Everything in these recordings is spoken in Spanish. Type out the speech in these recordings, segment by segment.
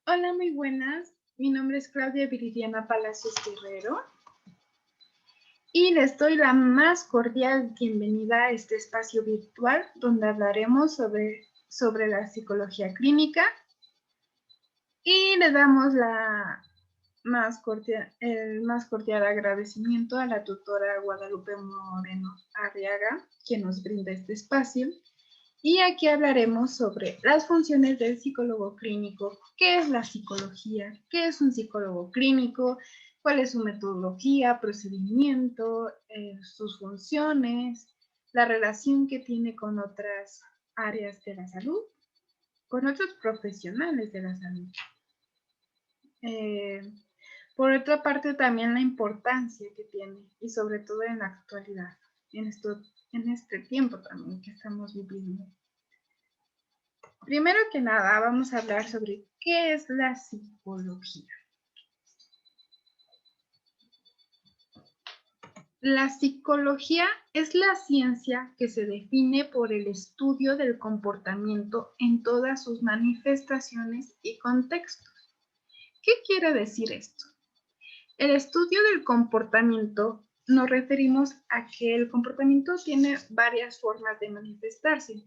Hola, muy buenas. Mi nombre es Claudia Viridiana Palacios Guerrero y les doy la más cordial bienvenida a este espacio virtual donde hablaremos sobre la psicología clínica y le damos el más cordial agradecimiento a la tutora Guadalupe Moreno Arriaga, quien nos brinda este espacio. Y aquí hablaremos sobre las funciones del psicólogo clínico, qué es la psicología, qué es un psicólogo clínico, cuál es su metodología, procedimiento, sus funciones, la relación que tiene con otras áreas de la salud, con otros profesionales de la salud. Eh, por otra parte, también la importancia que tiene y sobre todo en la actualidad, en este tiempo también que estamos viviendo. Primero que nada, vamos a hablar sobre qué es la psicología. La psicología es la ciencia que se define por el estudio del comportamiento en todas sus manifestaciones y contextos. ¿Qué quiere decir esto? El estudio del comportamiento nos referimos a que el comportamiento tiene varias formas de manifestarse.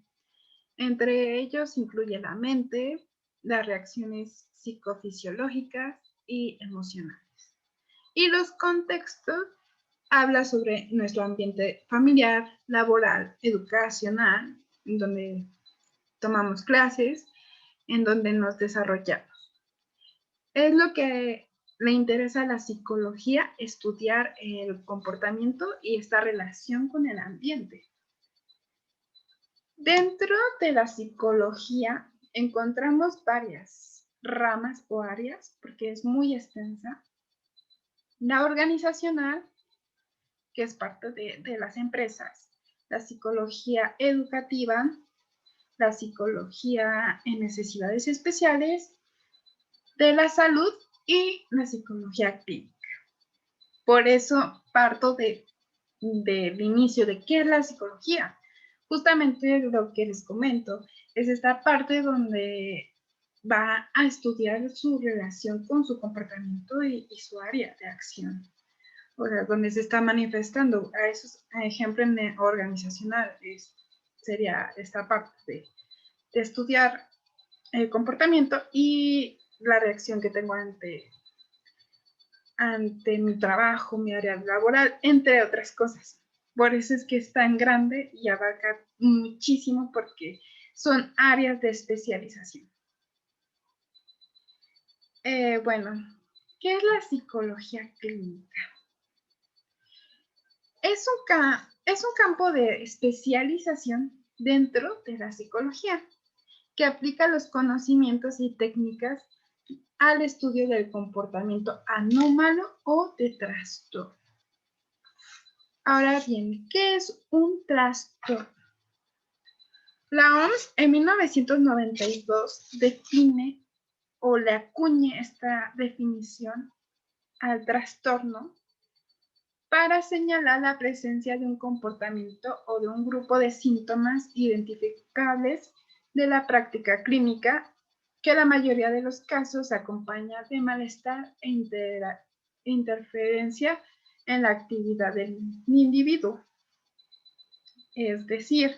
Entre ellos incluye la mente, las reacciones psicofisiológicas y emocionales. Y los contextos habla sobre nuestro ambiente familiar, laboral, educacional, en donde tomamos clases, en donde nos desarrollamos. Es lo que le interesa a la psicología, estudiar el comportamiento y esta relación con el ambiente. Dentro de la psicología encontramos varias ramas o áreas, porque es muy extensa. La organizacional, que es parte de las empresas, la psicología educativa, la psicología en necesidades especiales, de la salud y la psicología clínica. Por eso parto del inicio de qué es la psicología. Justamente lo que les comento es esta parte donde va a estudiar su relación con su comportamiento y su área de acción. O sea, donde se está manifestando. A esos ejemplo en organizacional sería esta parte de estudiar el comportamiento y la reacción que tengo ante mi trabajo, mi área laboral, entre otras cosas. Por eso es que es tan grande y abarca muchísimo porque son áreas de especialización. Bueno, ¿qué es la psicología clínica? Es un campo de especialización dentro de la psicología que aplica los conocimientos y técnicas al estudio del comportamiento anómalo o de trastorno. Ahora bien, ¿qué es un trastorno? La OMS en 1992 define o le acuña esta definición al trastorno para señalar la presencia de un comportamiento o de un grupo de síntomas identificables de la práctica clínica que la mayoría de los casos acompaña de malestar e interferencia en la actividad del individuo. Es decir,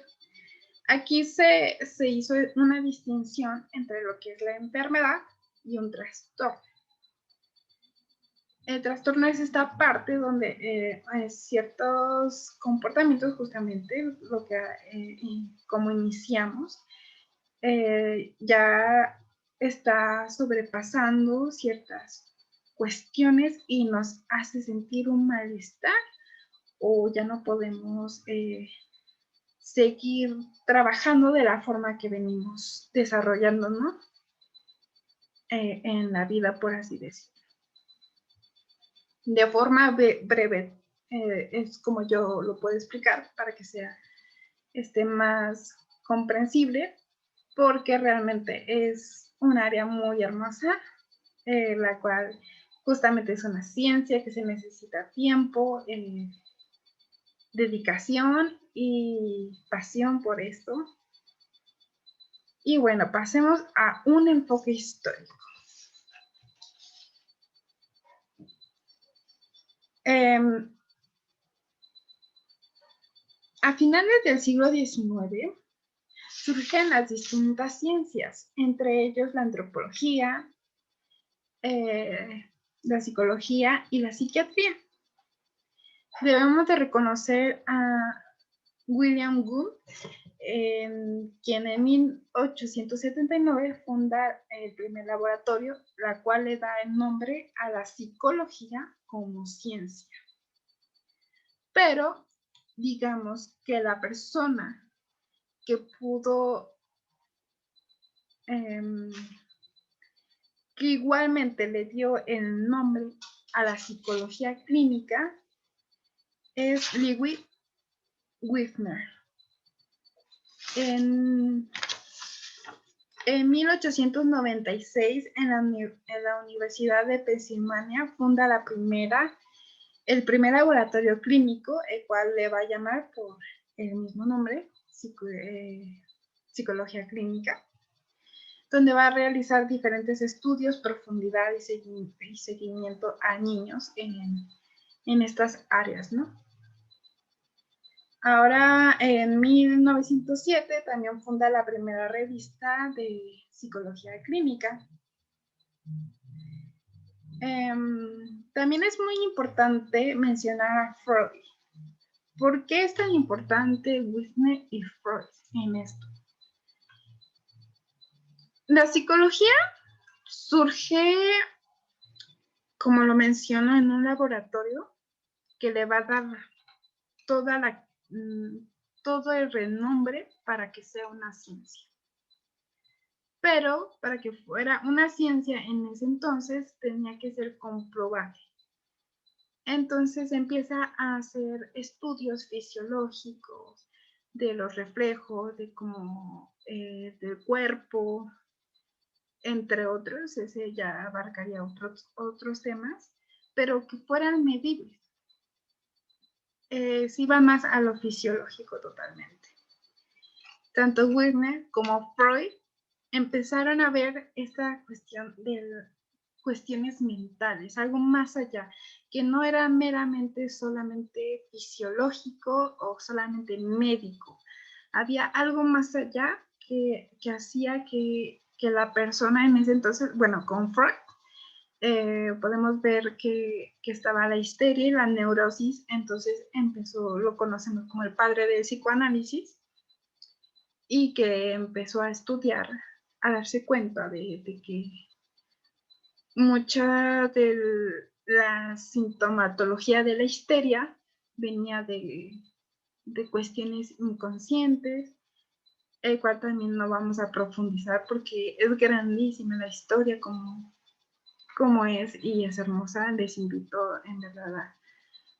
aquí se hizo una distinción entre lo que es la enfermedad y un trastorno. El trastorno es esta parte donde ciertos comportamientos, justamente lo que como iniciamos, ya está sobrepasando ciertas cuestiones y nos hace sentir un malestar o ya no podemos seguir trabajando de la forma que venimos desarrollándonos en la vida, por así decirlo. De forma breve, es como yo lo puedo explicar para que sea más comprensible, porque realmente es un área muy hermosa, la cual justamente es una ciencia que se necesita tiempo, dedicación y pasión por esto. Y bueno, pasemos a un enfoque histórico. A finales del siglo XIX surgen las distintas ciencias, entre ellos la antropología, la psicología y la psiquiatría. Debemos de reconocer a William Wundt, quien en 1879 funda el primer laboratorio, la cual le da el nombre a la psicología como ciencia. Pero digamos que la persona que pudo, que igualmente le dio el nombre a la psicología clínica, es Ludwig Wigner. En 1896, en la Universidad de Pensilvania, funda el primer laboratorio clínico, el cual le va a llamar por el mismo nombre, psicología clínica, donde va a realizar diferentes estudios, profundidad y seguimiento a niños en estas áreas, ¿no? Ahora, en 1907, también funda la primera revista de psicología clínica. También es muy importante mencionar a Freud. ¿Por qué es tan importante Wigner y Freud en esto? La psicología surge, como lo menciono, en un laboratorio que le va a dar todo el renombre para que sea una ciencia. Pero para que fuera una ciencia en ese entonces tenía que ser comprobable. Entonces empieza a hacer estudios fisiológicos de los reflejos, de cómo del cuerpo, entre otros. Ese ya abarcaría otros temas, pero que fueran medibles. Se iba más a lo fisiológico totalmente. Tanto Wigner como Freud empezaron a ver esta cuestión de cuestiones mentales, algo más allá, que no era meramente solamente fisiológico o solamente médico. Había algo más allá que hacía que la persona en ese entonces, bueno, con Freud, podemos ver que estaba la histeria y la neurosis. Entonces lo conocemos como el padre del psicoanálisis, y que empezó a estudiar, a darse cuenta de que mucha de la sintomatología de la histeria venía de cuestiones inconscientes, el cual también no vamos a profundizar porque es grandísima la historia como es, y es hermosa. Les invito en verdad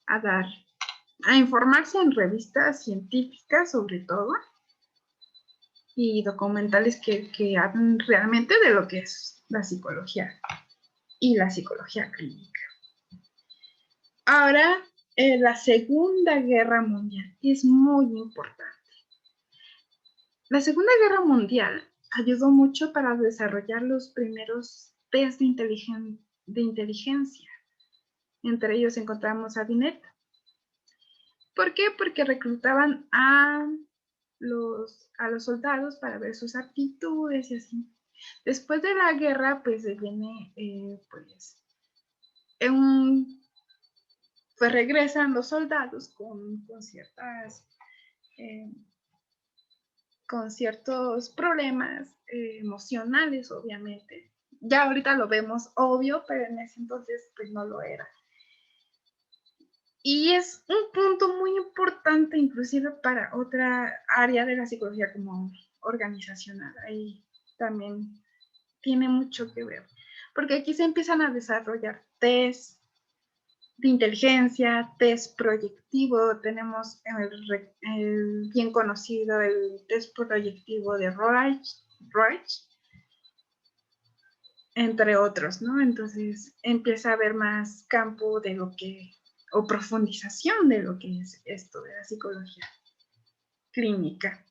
a informarse en revistas científicas sobre todo, y documentales que hablan realmente de lo que es la psicología y la psicología clínica. Ahora, la Segunda Guerra Mundial es muy importante. La Segunda Guerra Mundial ayudó mucho para desarrollar los primeros test de inteligencia. Entre ellos encontramos a Binet. ¿Por qué? Porque reclutaban a los soldados para ver sus aptitudes y así. Después de la guerra, pues viene, pues regresan los soldados con ciertos problemas emocionales, obviamente. Ya ahorita lo vemos obvio, pero en ese entonces pues no lo era. Y es un punto muy importante inclusive para otra área de la psicología como organizacional. Ahí también tiene mucho que ver, porque aquí se empiezan a desarrollar test de inteligencia, test proyectivo. Tenemos el bien conocido, el test proyectivo de Reich, entre otros, ¿no? Entonces empieza a haber más campo de lo que, o profundización de lo que es esto de la psicología clínica.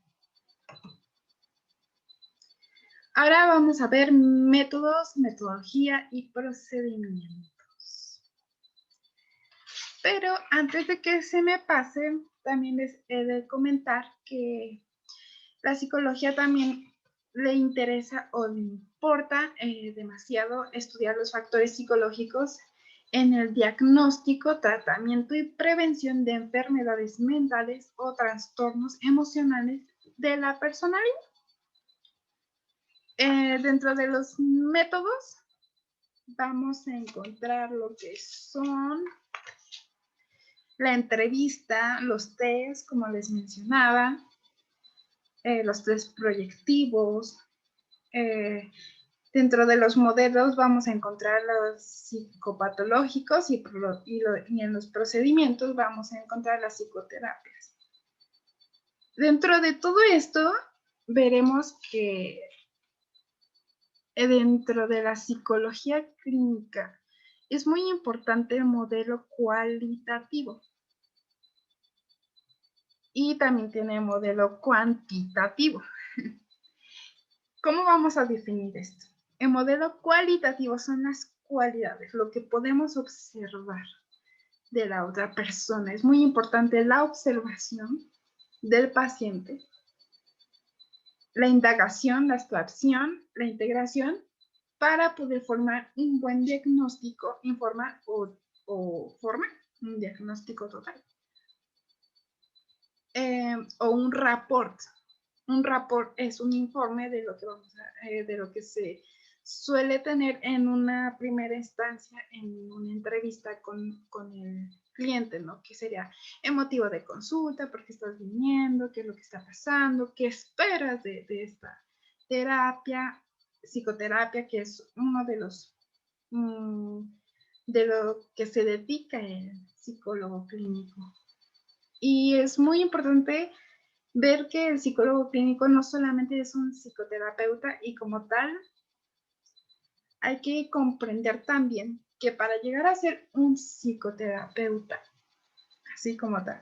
Ahora vamos a ver métodos, metodología y procedimientos. Pero antes de que se me pase, también les he de comentar que la psicología también le interesa o le importa demasiado estudiar los factores psicológicos en el diagnóstico, tratamiento y prevención de enfermedades mentales o trastornos emocionales de la personalidad. Dentro de los métodos vamos a encontrar lo que son la entrevista, los test, como les mencionaba, los test proyectivos. Dentro de los modelos vamos a encontrar los psicopatológicos y en los procedimientos vamos a encontrar las psicoterapias. Dentro de todo esto, veremos que dentro de la psicología clínica es muy importante el modelo cualitativo. Y también tiene modelo cuantitativo. ¿Cómo vamos a definir esto? El modelo cualitativo son las cualidades, lo que podemos observar de la otra persona. Es muy importante la observación del paciente, la indagación, la abstracción, la integración, para poder formar un buen diagnóstico, informar o formar un diagnóstico total. O un rapport. Un rapport es un informe de lo que de lo que se suele tener en una primera instancia en una entrevista con el cliente, ¿no? Que sería el motivo de consulta, por qué estás viniendo, qué es lo que está pasando, qué esperas de esta terapia, psicoterapia, que es uno de los de lo que se dedica el psicólogo clínico. Y es muy importante ver que el psicólogo clínico no solamente es un psicoterapeuta y como tal, hay que comprender también que para llegar a ser un psicoterapeuta, así como tal,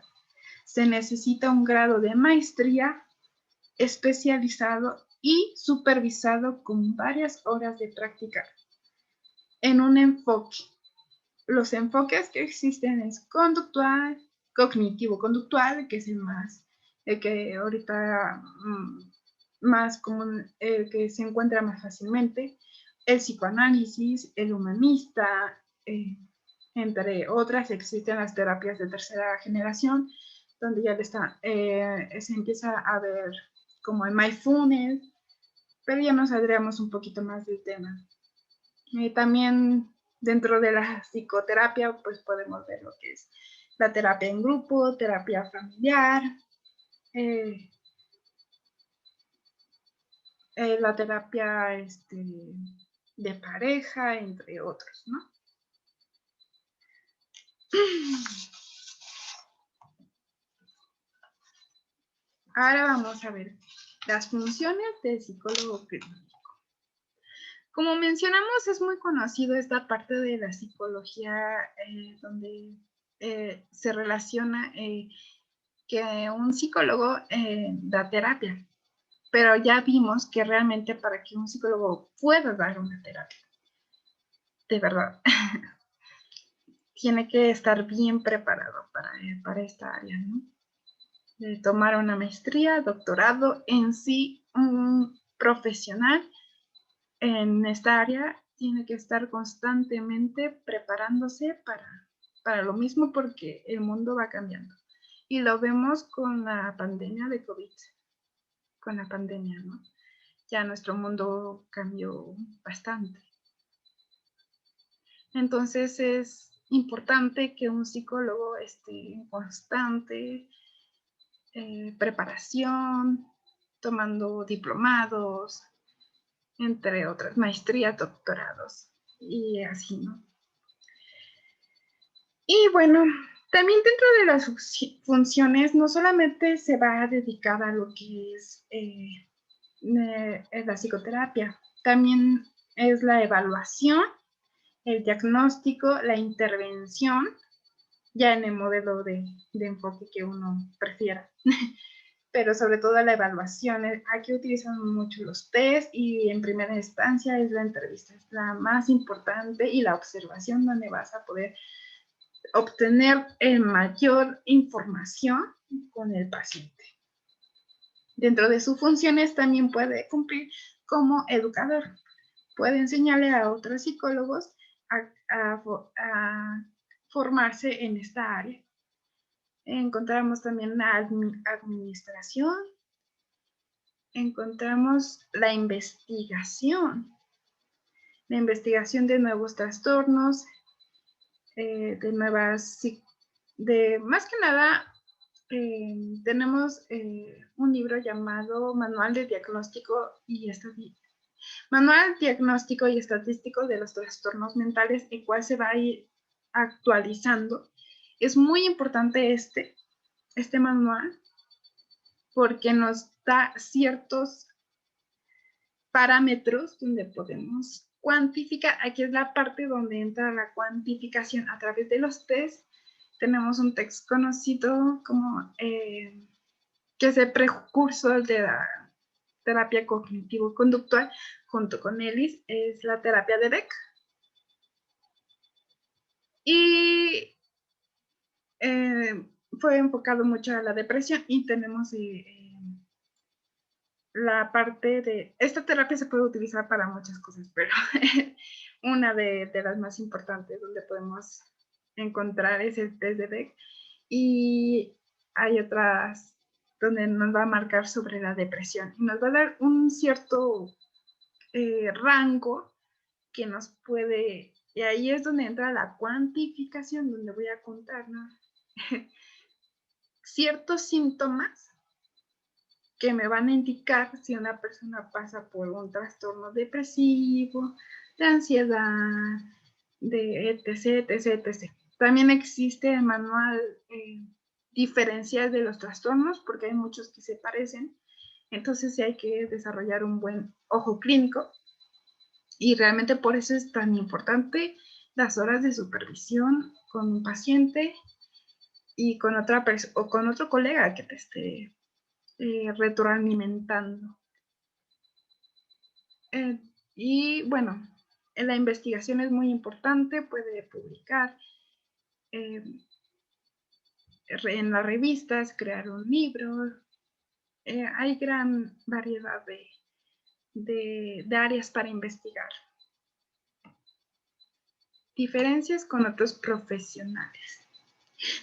se necesita un grado de maestría especializado y supervisado con varias horas de práctica en un enfoque. Los enfoques que existen es conductual, cognitivo-conductual, que es el que ahorita más común, el que se encuentra más fácilmente, el psicoanálisis, el humanista, entre otras. Existen las terapias de tercera generación, donde ya se empieza a ver como el mindfulness, pero ya nos saldríamos un poquito más del tema. También dentro de la psicoterapia, pues podemos ver lo que es la terapia en grupo, terapia familiar, la terapia de pareja, entre otros, ¿no? Ahora vamos a ver las funciones del psicólogo clínico. Como mencionamos, es muy conocido esta parte de la psicología donde se relaciona que un psicólogo da terapia, pero ya vimos que realmente para que un psicólogo pueda dar una terapia, de verdad, tiene que estar bien preparado para esta área, ¿no? De tomar una maestría, doctorado, en sí, un profesional en esta área tiene que estar constantemente preparándose para lo mismo, porque el mundo va cambiando. Y lo vemos con la pandemia de COVID, con la pandemia, ¿no? Ya nuestro mundo cambió bastante. Entonces es importante que un psicólogo esté en constante preparación, tomando diplomados, entre otras, maestrías, doctorados y así, ¿no? Y bueno, también dentro de las funciones no solamente se va a dedicar a lo que es la psicoterapia, también es la evaluación, el diagnóstico, la intervención, ya en el modelo de enfoque que uno prefiera. Pero sobre todo la evaluación. Aquí utilizan mucho los test y en primera instancia es la entrevista, es la más importante, y la observación, donde vas a poder obtener mayor información con el paciente. Dentro de sus funciones también puede cumplir como educador. Puede enseñarle a otros psicólogos a formarse en esta área. Encontramos también la administración. Encontramos la investigación de nuevos trastornos, de más que nada, tenemos un libro llamado Manual Diagnóstico y Estadístico de los Trastornos Mentales, el cual se va a ir actualizando. Es muy importante este manual porque nos da ciertos parámetros donde podemos cuantificar. Aquí es la parte donde entra la cuantificación a través de los test. Tenemos un test conocido como que es el precursor de la terapia cognitivo-conductual junto con ELIS, es la terapia de Beck. Y fue enfocado mucho a la depresión y tenemos la parte de... Esta terapia se puede utilizar para muchas cosas, pero una de las más importantes donde podemos encontrar es el test de Beck. Y hay otras donde nos va a marcar sobre la depresión y nos va a dar un cierto rango que nos puede... Y ahí es donde entra la cuantificación, donde voy a contar, ¿no? Ciertos síntomas que me van a indicar si una persona pasa por un trastorno depresivo, de ansiedad, de etc, etc, etc. También existe el manual diferencial de los trastornos, porque hay muchos que se parecen. Entonces sí hay que desarrollar un buen ojo clínico. Y realmente por eso es tan importante las horas de supervisión con un paciente y con otra persona o con otro colega que te esté retroalimentando. Y bueno, la investigación es muy importante, puede publicar en las revistas, crear un libro. Hay gran variedad de áreas para investigar. Diferencias con otros profesionales.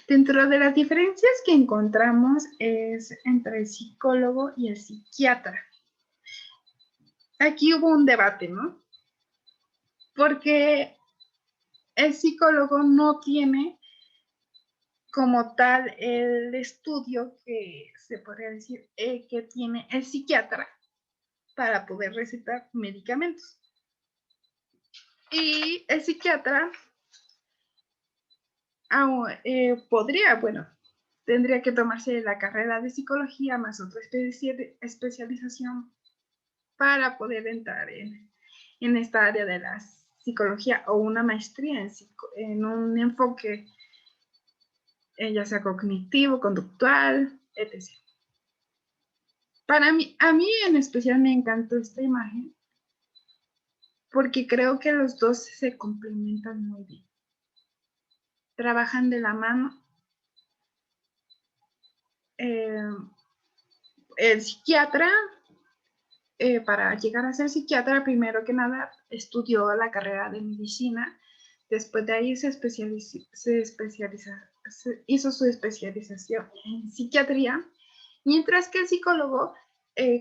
Dentro de las diferencias que encontramos es entre el psicólogo y el psiquiatra. Aquí hubo un debate, ¿no? Porque el psicólogo no tiene como tal el estudio que se podría decir que tiene el psiquiatra para poder recetar medicamentos. Y el psiquiatra tendría que tomarse la carrera de psicología más otra especialización para poder entrar en esta área de la psicología o una maestría en un enfoque ya sea cognitivo, conductual, etc. A mí en especial me encantó esta imagen porque creo que los dos se complementan muy bien. Trabajan de la mano. El psiquiatra, para llegar a ser psiquiatra, primero que nada estudió la carrera de medicina, después de ahí hizo su especialización en psiquiatría, mientras que el psicólogo,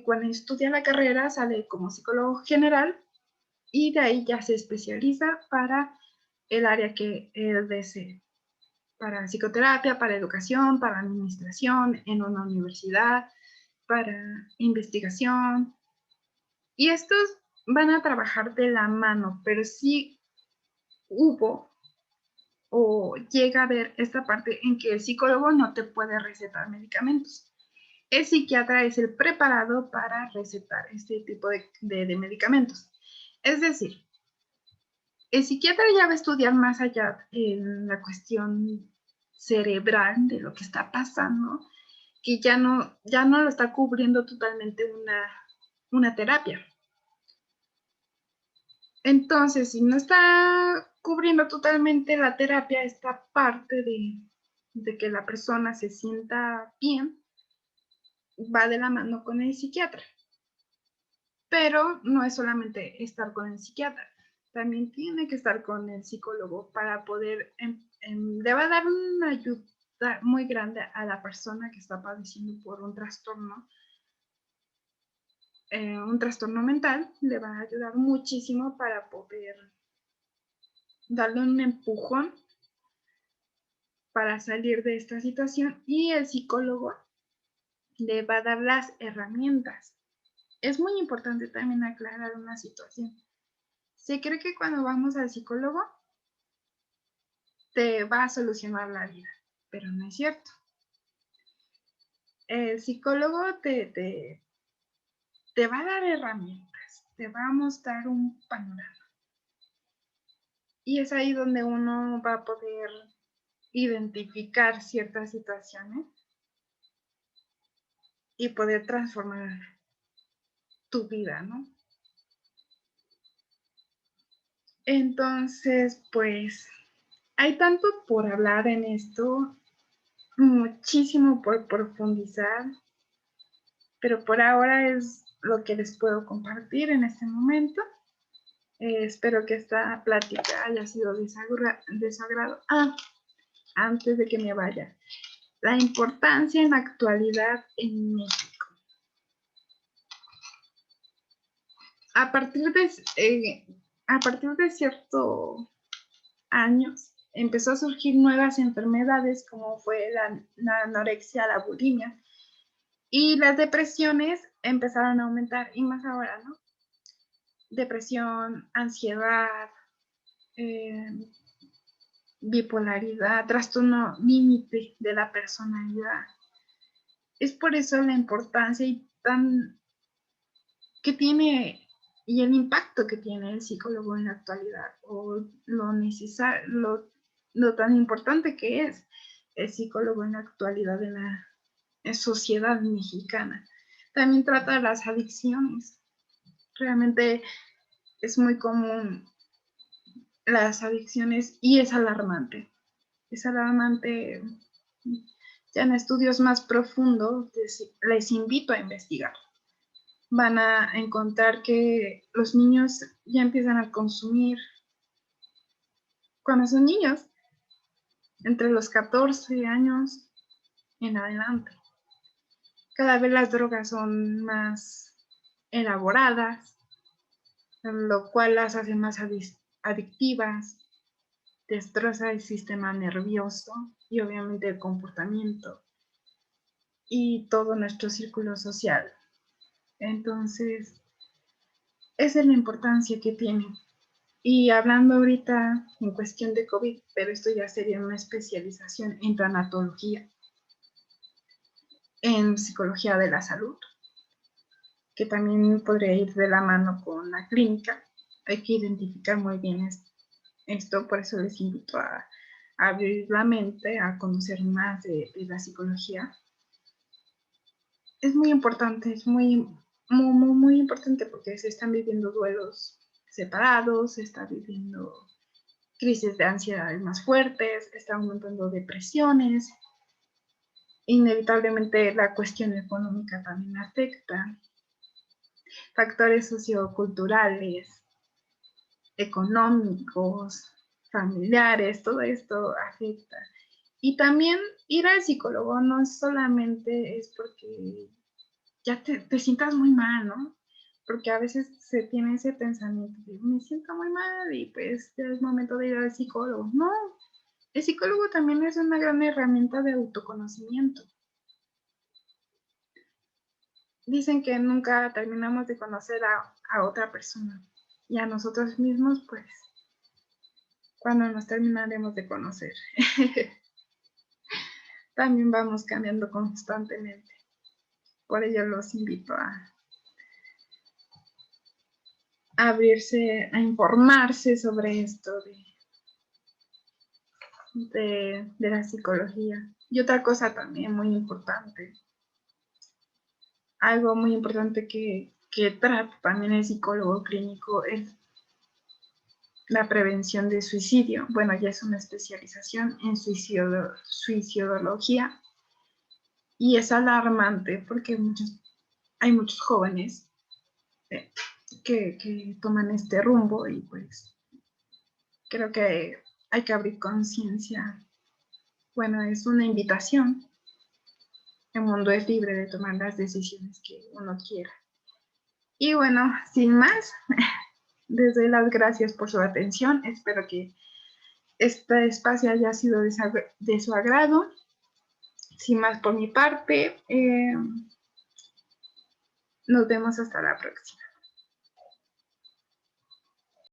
cuando estudia la carrera, sale como psicólogo general y de ahí ya se especializa para el área que él desee, para psicoterapia, para educación, para administración, en una universidad, para investigación. Y estos van a trabajar de la mano, pero sí hubo o llega a haber esta parte en que el psicólogo no te puede recetar medicamentos. El psiquiatra es el preparado para recetar este tipo de medicamentos. Es decir, el psiquiatra ya va a estudiar más allá en la cuestión cerebral de lo que está pasando, que ya no lo está cubriendo totalmente una terapia. Entonces, si no está cubriendo totalmente la terapia esta parte de que la persona se sienta bien, va de la mano con el psiquiatra. Pero no es solamente estar con el psiquiatra, también tiene que estar con el psicólogo para poder, le va a dar una ayuda muy grande a la persona que está padeciendo por un trastorno mental, le va a ayudar muchísimo para poder darle un empujón para salir de esta situación, y el psicólogo le va a dar las herramientas. Es muy importante también aclarar una situación. Se cree que cuando vamos al psicólogo te va a solucionar la vida, pero no es cierto. El psicólogo te va a dar herramientas, te va a mostrar un panorama. Y es ahí donde uno va a poder identificar ciertas situaciones y poder transformar tu vida, ¿no? Entonces, pues, hay tanto por hablar en esto, muchísimo por profundizar, pero por ahora es lo que les puedo compartir en este momento. Espero que esta plática haya sido de su agrado. Antes de que me vaya, la importancia en la actualidad en México. A partir de ciertos años, empezó a surgir nuevas enfermedades como fue la anorexia, la bulimia, y las depresiones empezaron a aumentar, y más ahora, ¿no? Depresión, ansiedad, bipolaridad, trastorno límite de la personalidad. Es por eso la importancia que tiene y el impacto que tiene el psicólogo en la actualidad, o lo necesario, lo tan importante que es el psicólogo en la actualidad en la sociedad mexicana. También trata las adicciones. Realmente es muy común las adicciones y es alarmante. Es alarmante. Ya en estudios más profundos les invito a investigar. Van a encontrar que los niños ya empiezan a consumir cuando son niños, entre los 14 años en adelante. Cada vez las drogas son más elaboradas, lo cual las hace más adictivas, destroza el sistema nervioso y obviamente el comportamiento y todo nuestro círculo social. Entonces, esa es la importancia que tiene. Y hablando ahorita en cuestión de COVID, pero esto ya sería una especialización en tanatología, en psicología de la salud, que también podría ir de la mano con la clínica. Hay que identificar muy bien esto, por eso les invito a abrir la mente, a conocer más de la psicología. Es muy importante, es muy importante porque se están viviendo duelos separados, se está viviendo crisis de ansiedad más fuertes, están aumentando depresiones, inevitablemente la cuestión económica también afecta, factores socioculturales, económicos, familiares, todo esto afecta. Y también ir al psicólogo no solamente es porque ya te sientas muy mal, ¿no? Porque a veces se tiene ese pensamiento de me siento muy mal y pues ya es momento de ir al psicólogo. No, el psicólogo también es una gran herramienta de autoconocimiento. Dicen que nunca terminamos de conocer a otra persona y a nosotros mismos, pues, cuando nos terminaremos de conocer. También vamos cambiando constantemente. Por ello los invito a abrirse, a informarse sobre esto de la psicología. Y otra cosa también muy importante, algo muy importante que trata también el psicólogo clínico es la prevención de suicidio. Bueno, ya es una especialización en suicidología y es alarmante porque hay muchos jóvenes que toman este rumbo y pues creo que hay que abrir conciencia. Bueno, es una invitación. El mundo es libre de tomar las decisiones que uno quiera. Y bueno, sin más, les doy las gracias por su atención. Espero que este espacio haya sido de su agrado. Sin más por mi parte, nos vemos hasta la próxima.